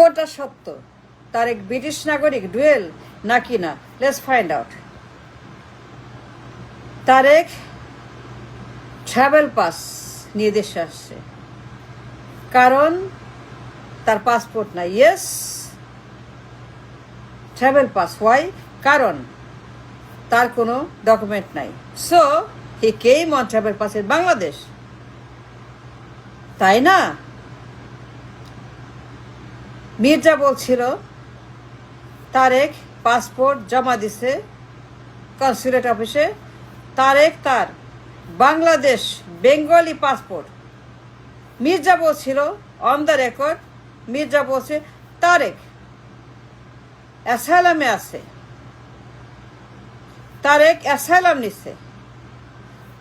কোনটা সত্য? তারেক ব্রিটিশ নাগরিক ডুয়েল নাকি না? Let's find out. Tarek travel pass নিয়ে দেশে আসছে, কারণ তার পাসপোর্ট নাই। Yes, travel pass. ওয়াই? কারণ তার কোনো ডকুমেন্ট নাই। So he came on travel pass in Bangladesh, তাই না? মির্জা বলছিল তারেক পাসপোর্ট জমা দিছে কনসুলেট অফিসে। তারেক তার বাংলাদেশ বেঙ্গলি পাসপোর্ট। মির্জা বলছিল অন দ্য রেকর্ড, মির্জা বলছে তারেক অ্যাসাইলামে আছে, তারেক অ্যাসাইলাম নিচ্ছে,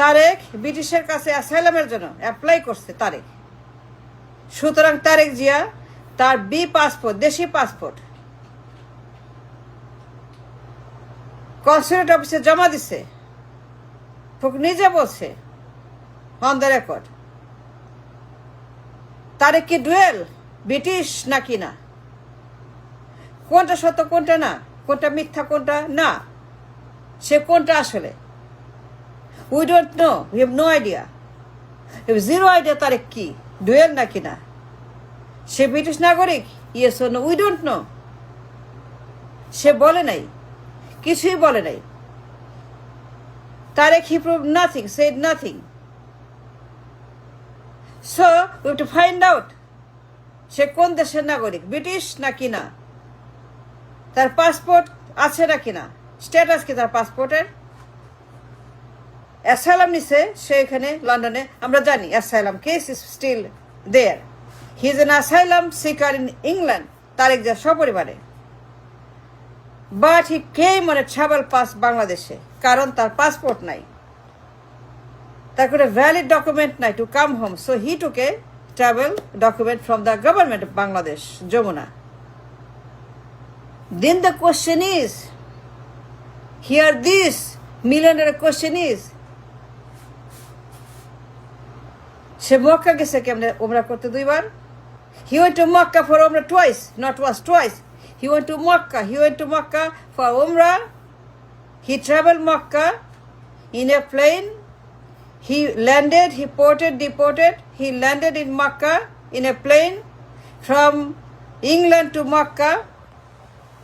তারেক ব্রিটিশের কাছে অ্যাসাইলামের জন্য অ্যাপ্লাই করছে তারেক। সুতরাং তারেক জিয়া তার বি পাসপোর্ট, দেশি পাসপোর্ট কনসুলেট অফিসে জমা দিছে। নিজে বলছে অন দ্য রেকর্ড। তারেক কি ডুয়েল ব্রিটিশ নাকি না? কোনটা সত্য কোনটা না, কোনটা মিথ্যা কোনটা না, সে কোনটা আসলে? We don't know, we have no idea, zero idea Tarique কি ডুয়েল নাকি না। সে ব্রিটিশ নাগরিক, yes or no, we don't know. সে বলে নাই, কিছুই বলে নাই। Tarique he prove nothing, said nothing. So we have to find out সে কোন দেশের নাগরিক, ব্রিটিশ নাকি না, তার পাসপোর্ট আছে নাকি না, স্ট্যাটাস কি তার পাসপোর্টের। অ্যাসাইলাম নিছে সে এখানে লন্ডনে, আমরা জানি asylum case is still there. He is an asylum seeker in England, Tarique Zia সপরিবারে। But he came on a travel pass বাংলাদেশে, কারণ তার পাসপোর্ট নাই, তার কোনো ভ্যালিড ডকুমেন্ট নাই to come home. So he took a travel document from the government of Bangladesh, Jamuna. Then the question is, here this millionaire question is, সে Makkah গেছে কেমনে উমরা করতে দুইবার? He went to Makkah for Umrah twice, not once, twice. He went to Makkah for Umrah. He traveled Makkah in a plane. He landed, he ported, deported. He landed in Makkah in a plane from England to Makkah.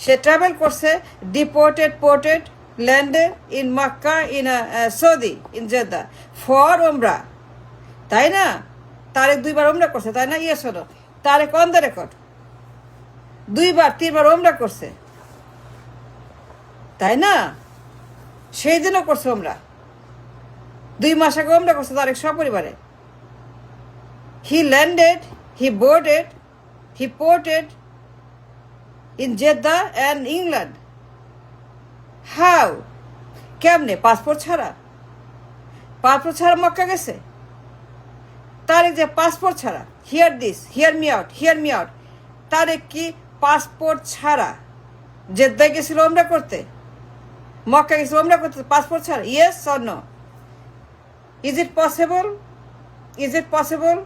সে travel করছে, deported, ported, landed in Makkah in Saudi, in Jeddah for ওমরা, তাই না? তারেক দুইবার ওমরা করছে, তাই না? ইয়ে শোনো, তারেক অন দ্য রেকর্ড দুইবার তিনবার ওমরা করছে, তাই না? সেই দিনও করছে ওমরা, 2 মাস আগে ওমরা করছে তারেক সপরিবারে। He landed, he boarded, he ported in Jeddah and England. How? কেমনে? পাসপোর্ট ছাড়া? পাসপোর্ট ছাড়া মক্কা গেছে তারেক? যে পাসপোর্ট ছাড়া, hear this, hear me out, Tarique কি পাসপোর্ট ছাড়া জেদ্দায় গেছিল ওমরা করতে, মক্কা গেছিল ওমরা করতে পাসপোর্ট ছাড়া? Yes or no? Is it possible? Is it possible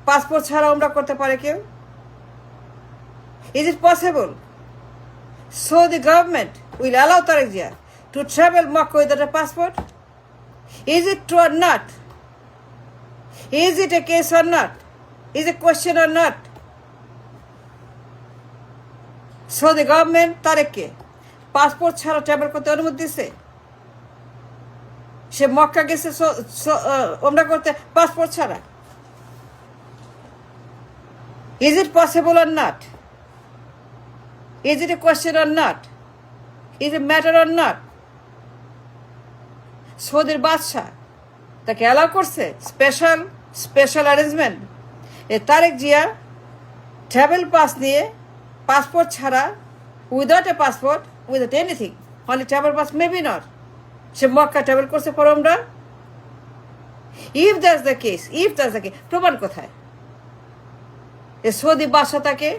passport ছাড়া ওমরা করতে পারে কেউ? Is it possible? So the government will allow Tareq Zia to travel Makkah without a passport? Is it true or not? Is it a case or not? Is it a question or not? So the government তারেককে passport ছাড়া travel করতে অনুমতি দিচ্ছে। সে Makkah গেছে ওমরা করতে passport ছাড়া। Is it possible or not? Is it a question or not? Is it a matter or not? সৌদির বাদশাহ তাকে অ্যালাউ করছে, special arrangement. Tarek Zia travel pass নিয়ে, পাসপোর্ট ছাড়া, without a passport, without anything, only travel pass, maybe not, সে Mecca travel করছে for ওমরা। If that's the case, প্রমাণ কোথায়? এ সৌদি বাদশাহ তাকে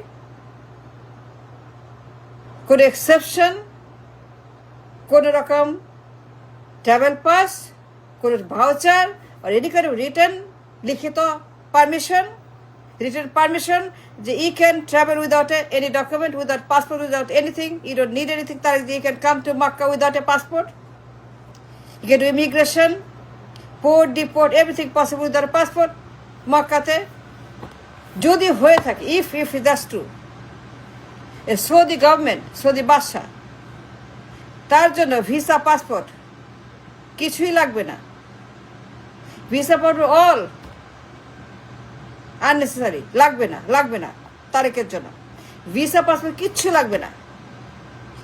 কোনো এক্সেপশন, কোনো রকম ট্রাভেল পাস, কোনো ভাউচার আর এনি কাইন্ড অফ রিটার্ন লিখিত পারমিশন written permission যে you can travel without any document, without passport, without anything. You don't need anything. You can come to Makkah without a passport. You can do immigration, port, deport, everything possible without a passport. Makkahতে যদি হয়ে থাকে, if that's true, a Saudi government, Saudi বাদশা, তার জন্য visa passport কিছুই লাগবে না। Visa passport all unnecessary, লাগবে না তারেকের জন্য। ভিসা পাসপোর্ট কিচ্ছু লাগবে না।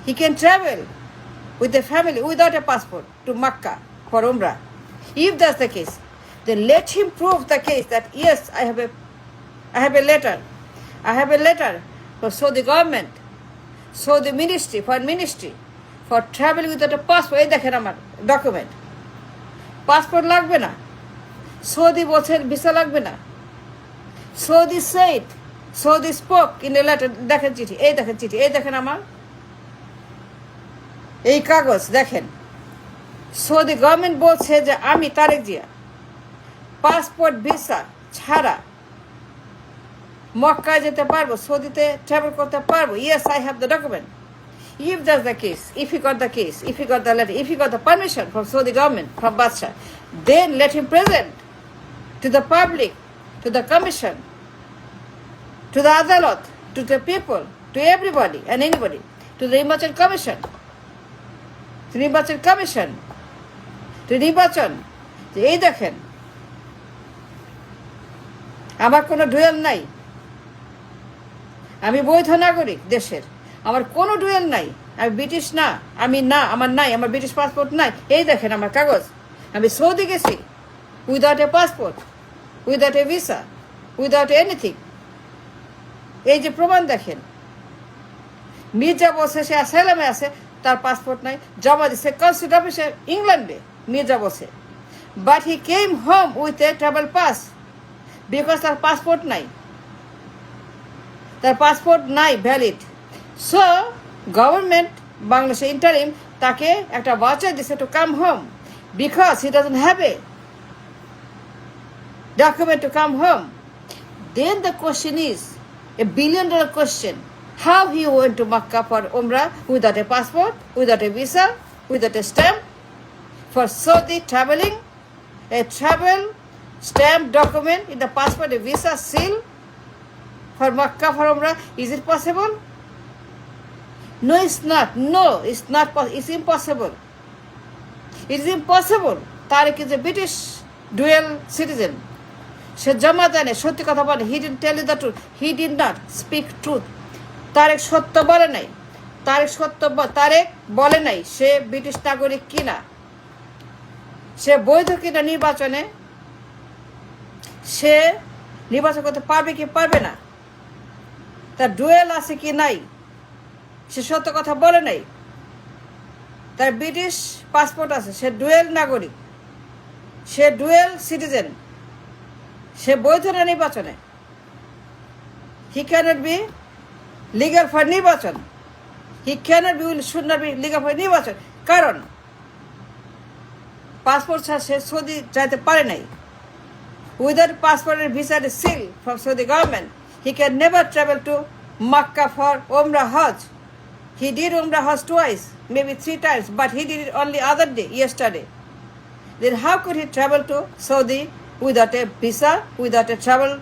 He can travel with the family without a passport to Makkah for উমরা। If that's the case, then let him prove the case that yes, I have a letter for Saudi government, Saudi ministry, foreign ministry, for traveling without a passport. এই দেখেন আমার document. Passport লাগবে না, Saudi বলছেন visa লাগবে না। Saudi said, Saudi spoke in a letter, দেখেন চিঠি, এই দেখেন চিঠি, এই দেখেন আমার এই কাগজ দেখেন। সৌদি গভর্নমেন্ট বলছে যে আমি তারেক জিয়া পাসপোর্ট ভিসা ছাড়া মক্কায় যেতে পারবো, সৌদিতে ট্রাভেল করতে পারবো। Yes, I have the document. If that's the case, if he got the case, if he got the letter, if he got the permission from Saudi government, from Badshah, then let him present to the public, to the commission, to the Adalat, to the people, to everybody and anybody, to the Himachal Commission, to the Himachal Commission, to Himachal, যে এই দেখেন আমার কোনো dual নাই, আমি বৈধ নাগরিক দেশের, আমার কোনো ডুয়েল নাই, আমি ব্রিটিশ না, আমার ব্রিটিশ পাসপোর্ট নাই। এই দেখেন আমার কাগজ, আমি সৌদি গেছি without a passport, without a visa, without anything. এই যে প্রমাণ দেখেন। মির্জা বলছে সে অ্যাসাইলামে আছে, তার পাসপোর্ট নাই, জমা দিচ্ছে কনসুলেট অফিসে ইংল্যান্ডে। মির্জা বলছে but he came home with a travel pass, because তার পাসপোর্ট নাই, তার পাসপোর্ট নাই ভ্যালিড। সো গভর্নমেন্ট বাংলাদেশে ইন্টারিম তাকে একটা ভাউচার দিছে to come home, because he doesn't have a document to come home. Then the question is a $1 billion question: how he went to Makkah for Umrah without a passport, without a visa, without a stamp for Saudi traveling, a travel stamp document in the passport, a visa seal for Makkah for Umrah. Is it possible? No, it's not. No, it's not. It's impossible. It is impossible. Tariq is a British dual citizen. সে জমা দেয় না, সত্যি কথা বলে। He didn't tell you the truth, he did not speak truth. Tarek সত্য বলে নাই, তারেক বলে নাই সে ব্রিটিশ নাগরিক কিনা, সে বৈধ কিনা নির্বাচনে, সে নির্বাচন করতে পারবে কি পারবে না, তার ডুয়েল আছে কি নাই, সে সত্য কথা বলে নাই। তার ব্রিটিশ পাসপোর্ট আছে, সে ডুয়েল নাগরিক, সে ডুয়েল সিটিজেন, সে বৈধ না নির্বাচনে। He can't be legal for নির্বাচন, he can't be, should not be legal for নির্বাচন। কারণ পাসপোর্ট ছাড়া সে সৌদি যাইতে পারে নাই। উইদাউট পাসপোর্টের ভিসার seal from Saudi government, he can never travel to Makkah for Umrah Hajj. He did Umrah Hajj twice, maybe 3 times, but he did it only other day, yesterday. Then how could he travel to Saudi without a visa, without a travel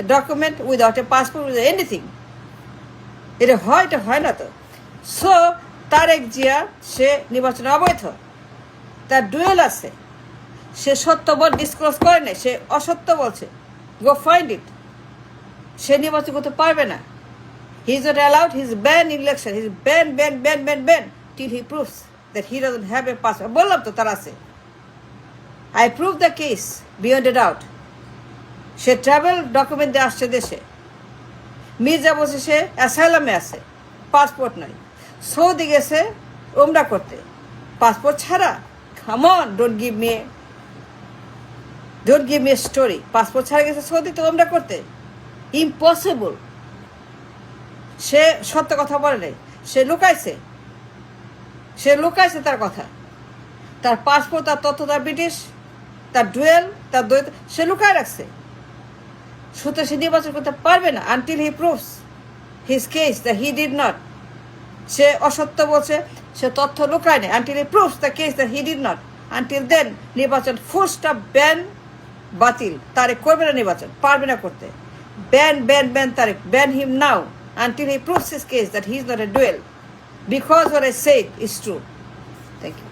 document, without a passport, without anything? এটা হয় না তো। So Tarique Zia সে নির্বাচনে অবৈধ, তার dual আছে, সে সত্য বল disclose করে নাই, সে অসত্য বলছে। গো ফাইন্ড ইট। সে নির্বাচন করতে পারবে না। He is not allowed, he is banned in election, he is banned till he proves that he doesn't have a passport. বললাম তো তার আছে। I prove the case beyond a doubt. Say travel document দিয়ে আসছে দেশে। মির্জা বলছে সে অ্যাসাইলামে আছে, passport নাই। সৌদি গেছে উমরা করতে, পাসপোর্ট ছাড়া। Come on, don't give me a story. Passport ছাড়া গেছে সৌদিতে উমরা করতে, ইম্পসিবল। সে সত্য কথা বলে নাই, সে লুকাইছে তার কথা। তার পাসপোর্ট, তার তথ্য, তার ব্রিটিশ, তার ডুয়েল, তার দ্বৈত সে লুকায় রাখছে। সুতরাং সে নির্বাচন করতে পারবে না until he proves his case that he did not. সে অসত্য বলছে, সে তথ্য লুকায় নেই। Until he proves the case that he did not, until then নির্বাচন ফুল স্টপ, ব্যান, বাতিল। তারেক করবে না নির্বাচন, পারবে না করতে। Ban ban ban Tarek, ban him now until he proves his case that he is not a duel, because what I said is true. Thank you.